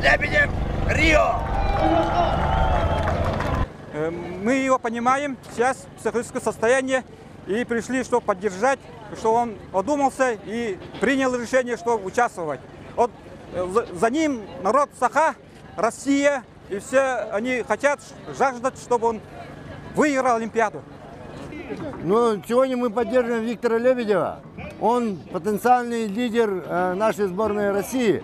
Лебедев, Рио! Мы его понимаем, сейчас психологическое состояние, и пришли, чтобы поддержать, что он одумался и принял решение, что участвовать. Вот за ним народ Саха, Россия, и все они хотят, жаждут, чтобы он выиграл Олимпиаду. Ну, сегодня мы поддерживаем Виктора Лебедева. Он потенциальный лидер нашей сборной России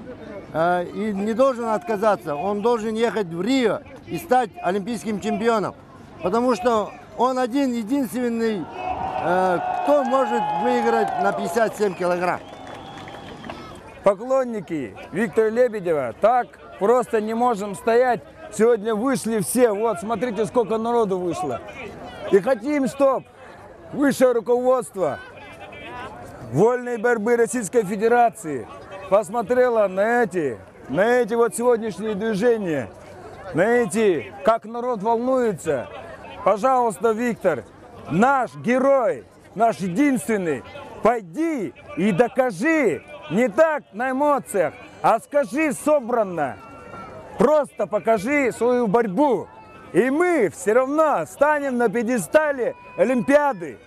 и не должен отказаться. Он должен ехать в Рио и стать олимпийским чемпионом. Потому что он единственный, кто может выиграть на 57 килограмм. Поклонники Виктора Лебедева так просто не можем стоять. Сегодня вышли все. Вот, смотрите, сколько народу вышло. И хотим, чтобы высшее руководство вольной борьбы Российской Федерации посмотрело на эти вот сегодняшние движения, на эти, как народ волнуется. Пожалуйста, Виктор, наш герой, наш единственный, пойди и докажи, не так на эмоциях, а скажи собранно, просто покажи свою борьбу. И мы все равно станем на пьедестале Олимпиады.